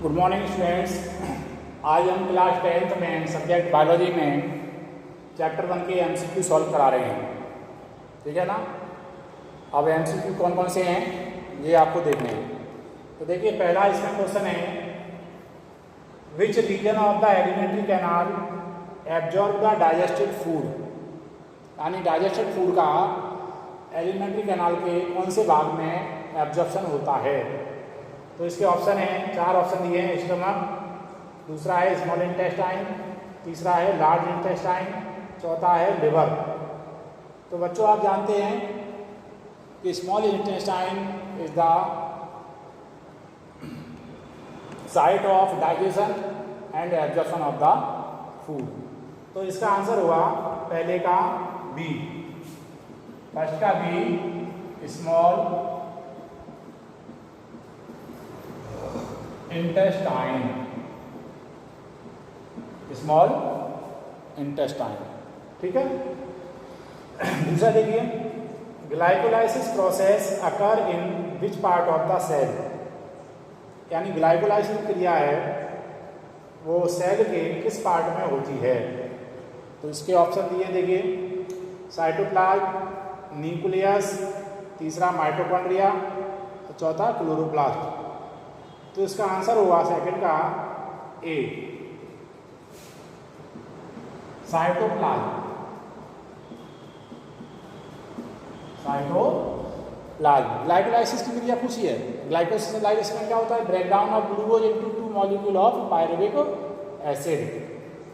Good morning students. आज हम class 10th में सब्जेक्ट बायोलॉजी में चैप्टर 1 के एमसीक्यू सॉल्व करा रहे हैं, ठीक है ना। अब एमसीक्यू कौन कौन से हैं ये आपको देखने हैं। तो देखिए, पहला इसका क्वेश्चन है, which region of the alimentary canal absorb the digested food, यानी डाइजेस्टेड फूड का एलिमेंट्री कैनाल के कौन से भाग में एब्जॉर्प्शन होता है। तो इसके ऑप्शन हैं, 4 ऑप्शन दिए हैं। स्टमक, दूसरा है स्मॉल इंटेस्टाइन, तीसरा है लार्ज इंटेस्टाइन, चौथा है लिवर। तो बच्चों, आप जानते हैं कि small intestine is the site of digestion and absorption of the food. तो इसका आंसर हुआ पहले का बी, फर्स्ट का B, small intestine, small intestine, ठीक है। दूसरा देखिए, glycolysis process occur in which part of the cell, यानी ग्लाइकोलाइसिस क्रिया है वो सेल के किस पार्ट में होती है। तो इसके ऑप्शन दिए, देखिए, साइटोप्लाज्म, न्यूक्लियस, तीसरा माइटोकॉन्ड्रिया, चौथा क्लोरोप्लास्ट। तो इसका आंसर हुआ सेकंड का ए, साइटोप्लाज्म। साइटोप्लाज्म ग्लाइकोलाइसिस की क्रिया पूछी है। ग्लाइकोलाइसिस में क्या होता है? Breakdown of glucose into 2 molecule of pyruvic acid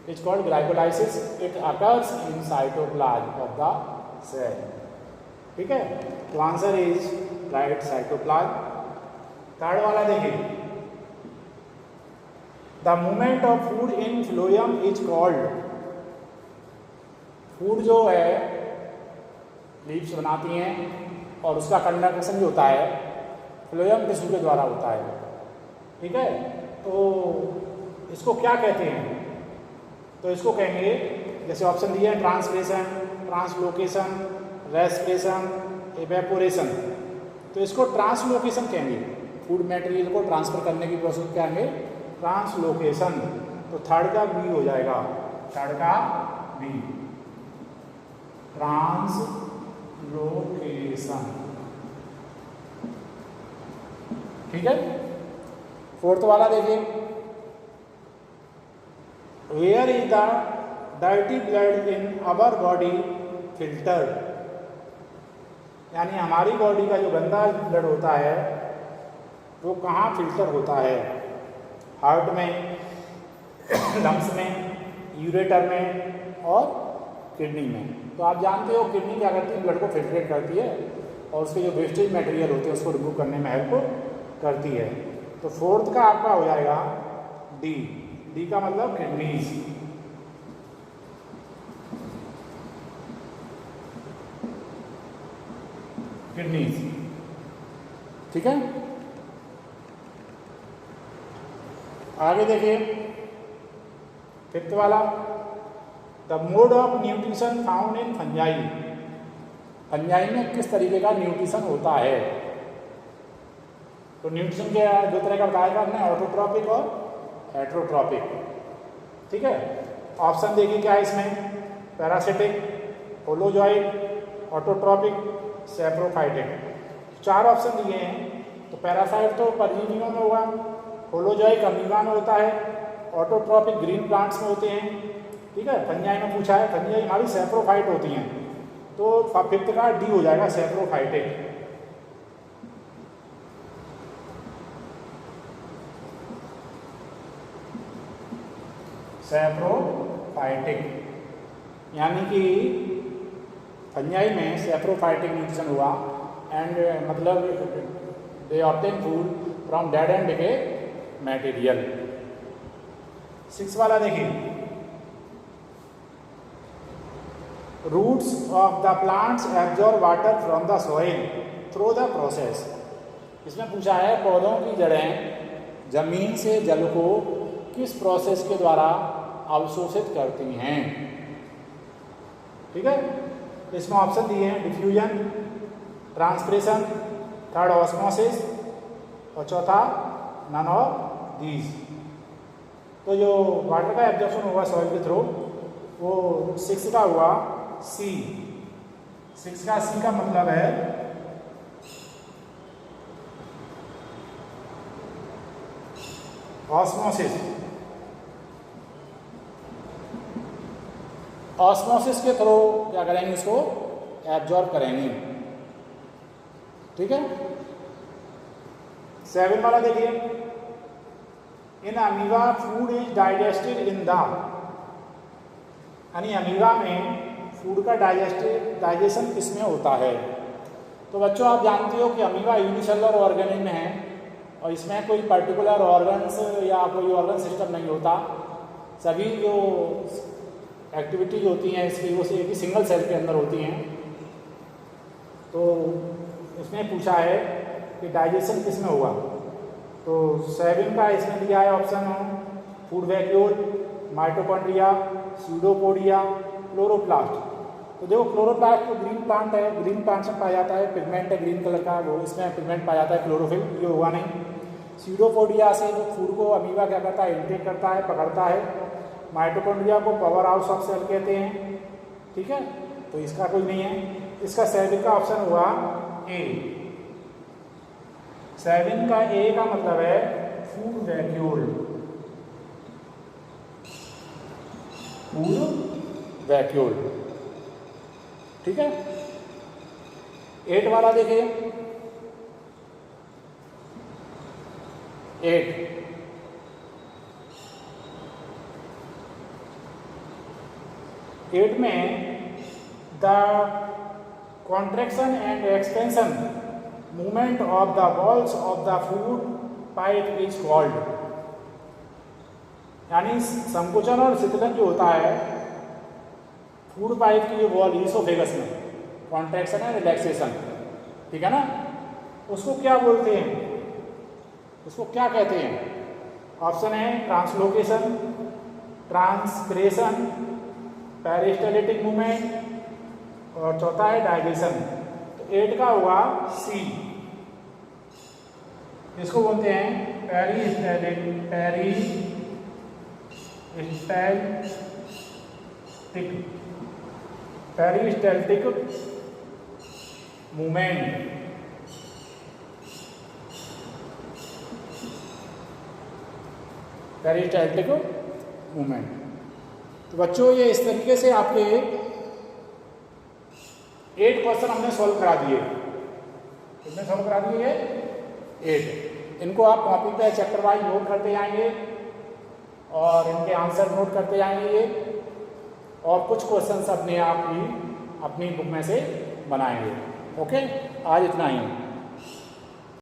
is called glycolysis. It occurs in cytoplasm of the cell, ठीक है। तो answer is right, cytoplasm. Third वाला देखिए, the movement of food in phloem is called, food जो है leaves बनाती हैं और उसका कंडक्शन जो होता है फ्लोएम टिश्यू के द्वारा होता है, ठीक है। तो इसको क्या कहते हैं? तो इसको कहेंगे, जैसे ऑप्शन दिए हैं, ट्रांसलेशन, ट्रांसलोकेशन, रेस्पिरेशन, इवेपोरेशन। तो इसको ट्रांसलोकेशन कहेंगे। फूड मटेरियल को ट्रांसफर करने की प्रोसेस क्या कहेंगे? ट्रांसलोकेशन। तो थर्ड का बी हो जाएगा, थर्ड का बी, ट्रांसलोकेशन, ठीक है। फोर्थ वाला देखिए, where is the dirty blood in our body filtered, यानी हमारी बॉडी का जो गंदा ब्लड होता है वो कहाँ फिल्टर होता है? हार्ट में, लंग्स में, यूरेटर में और किडनी में। तो आप जानते हो किडनी क्या करती है? ब्लड को फिल्ट्रेट करती है और उसके जो वेस्टेज मटेरियल होते हैं उसको रिमूव करने में हेल्प करती है। तो फोर्थ का आपका हो जाएगा डी, डी का मतलब किडनीज, किडनीज, ठीक है। आगे देखिए, फिफ्थ वाला, the mode of nutrition found in fungi, fungi में किस तरीके का न्यूट्रिशन होता है? तो न्यूट्रिशन के 2 तरह का बताया हमने, ऑटोट्रॉपिक और हेट्रोट्रॉपिक, ठीक है। ऑप्शन देखिए क्या है इसमें, पैरासिटिक, होलोजॉइक, ऑटोट्रॉपिक, सैप्रोफाइटिक। 4 ऑप्शन दिए हैं। तो पैरासाइट तो परजीवियों में होगा, होलोजॉइक अमीबा में होता है, ऑटोट्रॉपिक ग्रीन प्लांट्स में होते हैं, ठीक है। फंजाई में पूछा है, फंजाई हमारी सैप्रोफाइट होती हैं। तो फिफ्थ का डी हो जाएगा, सैप्रोफाइटिक। सैप्रोफाइटिक यानी कि फंजाई में सैप्रोफाइटिक न्यूट्रिशन हुआ, एंड मतलब they obtain food from dead and decay material. 6 वाला देखिए, roots of the plants absorb water from the soil through the process. इसमें पूछा है पौधों की जड़ें जमीन से जल को किस प्रोसेस के द्वारा अवशोषित करती हैं, ठीक है। इसमें ऑप्शन दिए हैं, डिफ्यूजन, ट्रांसपिरेशन, थर्ड ऑस्मोसिस और चौथा नन ऑफ दीज। तो जो वाटर का एब्जॉर्प्शन हुआ सॉइल के थ्रू वो 6 का हुआ सी। 6 का सी का मतलब है ऑस्मोसिस। ऑस्मोसिस के थ्रू क्या करेंगे, इसको एब्जॉर्ब करेंगे। ठीक है। 7 वाला देखिए, in amoeba food is digested in the, यानी अमीबा में फूड का डाइजेशन किसमें होता है। तो बच्चों आप जानते हो कि अमीबा यूनिसेलुलर ऑर्गेनिज्म है और इसमें कोई पर्टिकुलर ऑर्गन्स या कोई ऑर्गन सिस्टम नहीं होता। सभी जो एक्टिविटीज होती हैं इसकी वो एक ही सिंगल सेल के अंदर होती हैं। तो इसमें पूछा है कि डाइजेशन किस में हुआ, तो 7 का इसमें दिया है option food vacuole, mitochondria, pseudopodia, chloroplast. तो देखो क्लोरोप्लास्ट तो ग्रीन प्लांट है, ग्रीन प्लांट में पाया जाता है, पिगमेंट है ग्रीन कलर का, वो इसमें पिगमेंट पाया जाता है, क्लोरोफिल ये हुआ नहीं। स्यूडोपोडिया से जो फूड को अमीबा क्या करता है, इंटेक करता है, पकड़ता है। माइटोकॉन्ड्रिया को पावर हाउस ऑफ सेल कहते हैं। ठीक है, तो इसका कोई नहीं है। इसका 7 का ऑप्शन हुआ ए। 7 का ए का मतलब है फूड वैक्यूल। Food vacuole. ठीक है। 8 वाला देखिए, 8 में the contraction and expansion movement of the walls of the food pipe is called, यानी संकुचन और शिथिलन जो होता है फूड पाइप की जो वॉल ईसोफेगस में, कॉन्ट्रैक्शन है रिलैक्सेशन, ठीक है ना, उसको क्या बोलते हैं, उसको क्या कहते हैं। ऑप्शन है ट्रांसलोकेशन, ट्रांसक्रेशन, पेरिस्टाल्टिक मूवमेंट और चौथा है डाइजेशन। तो 8 का हुआ सी। इसको बोलते हैं पेरिस्टाल्टिक मूवमेंट। Peristaltic movement. तो बच्चों ये इस तरीके से आपके 8 क्वेश्चन हमने सॉल्व करा दिए। कितने सॉल्व करा दिए? 8। इनको आप कॉपी पे चैप्टर वाइज नोट करते जाएंगे और इनके आंसर नोट करते जाएंगे और कुछ क्वेश्चंस अपने आप ही अपनी बुक में से बनाएंगे। ओके, आज इतना ही।